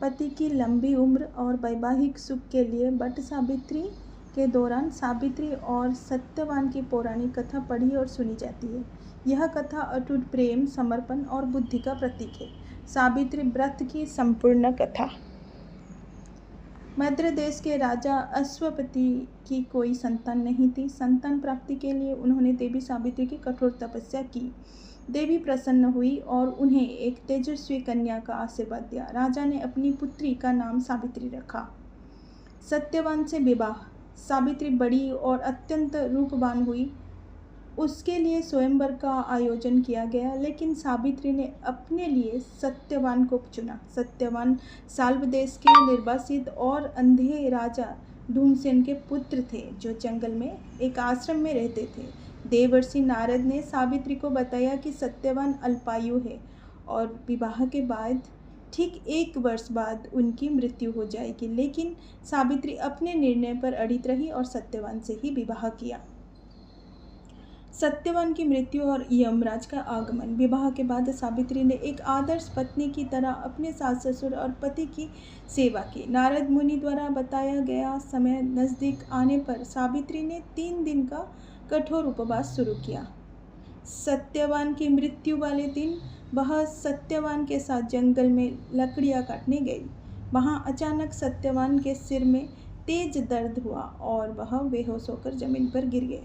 पति की लंबी उम्र और वैवाहिक सुख के लिए वट सावित्री के दौरान सावित्री और सत्यवान की पौराणिक कथा पढ़ी और सुनी जाती है। यह कथा अटूट प्रेम, समर्पण और बुद्धि का प्रतीक है। सावित्री व्रत की संपूर्ण कथा। मद्र देश के राजा अश्वपति की कोई संतान नहीं थी। संतान प्राप्ति के लिए उन्होंने देवी सावित्री की कठोर तपस्या की। देवी प्रसन्न हुई और उन्हें एक तेजस्वी कन्या का आशीर्वाद दिया। राजा ने अपनी पुत्री का नाम सावित्री रखा। सत्यवान से विवाह। सावित्री बड़ी और अत्यंत रूपवान हुई। उसके लिए स्वयंवर का आयोजन किया गया, लेकिन सावित्री ने अपने लिए सत्यवान को चुना। सत्यवान साल्व देश के निर्वासित और अंधे राजा धूमसेन के पुत्र थे, जो जंगल में एक आश्रम में रहते थे। देवर्षि नारद ने सावित्री को बताया कि सत्यवान अल्पायु है और विवाह के बाद ठीक 1 वर्ष बाद उनकी मृत्यु हो जाएगी, लेकिन सावित्री अपने निर्णय पर अड़िग रही और सत्यवान से ही विवाह किया। सत्यवान की मृत्यु और यमराज का आगमन। विवाह के बाद सावित्री ने एक आदर्श पत्नी की तरह अपने सास ससुर और पति की सेवा की। नारद मुनि द्वारा बताया गया समय नजदीक आने पर सावित्री ने 3 दिन का कठोर उपवास शुरू किया। सत्यवान की मृत्यु वाले दिन वह सत्यवान के साथ जंगल में लकड़ियां काटने गई। वहां अचानक सत्यवान के सिर में तेज दर्द हुआ और वह बेहोश होकर जमीन पर गिर गए।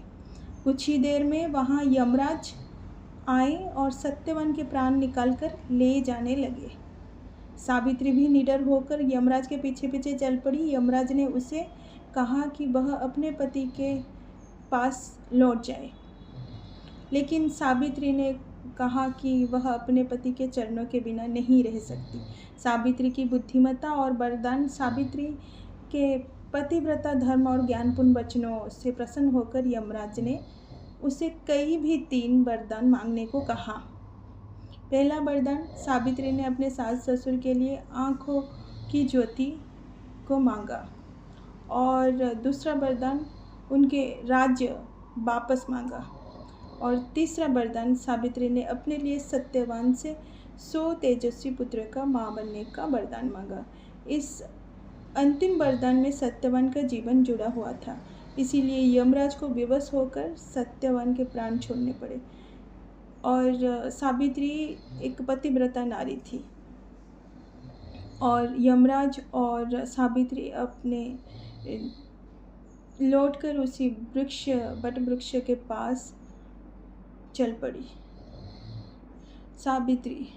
कुछ ही देर में वहां यमराज आए और सत्यवान के प्राण निकालकर ले जाने लगे। सावित्री भी निडर होकर यमराज के पीछे पीछे चल पड़ी। यमराज ने उसे कहा कि वह अपने पति के पास लौट जाए, लेकिन सावित्री ने कहा कि वह अपने पति के चरणों के बिना नहीं रह सकती। सावित्री की बुद्धिमत्ता और वरदान। सावित्री के पतिव्रता धर्म और ज्ञानपूर्ण वचनों से प्रसन्न होकर यमराज ने उसे कई भी 3 वरदान मांगने को कहा। पहला वरदान, सावित्री ने अपने सास ससुर के लिए आँखों की ज्योति को मांगा, और दूसरा वरदान, उनके राज्य वापस मांगा, और तीसरा वरदान, सावित्री ने अपने लिए सत्यवान से 100 तेजस्वी पुत्र का माँ बनने का वरदान मांगा। इस अंतिम वरदान में सत्यवान का जीवन जुड़ा हुआ था, इसीलिए यमराज को विवश होकर सत्यवान के प्राण छोड़ने पड़े। और सावित्री एक पतिव्रता नारी थी, और यमराज और सावित्री अपने लौटकर उसी वट वृक्ष के पास चल पड़ी। सावित्री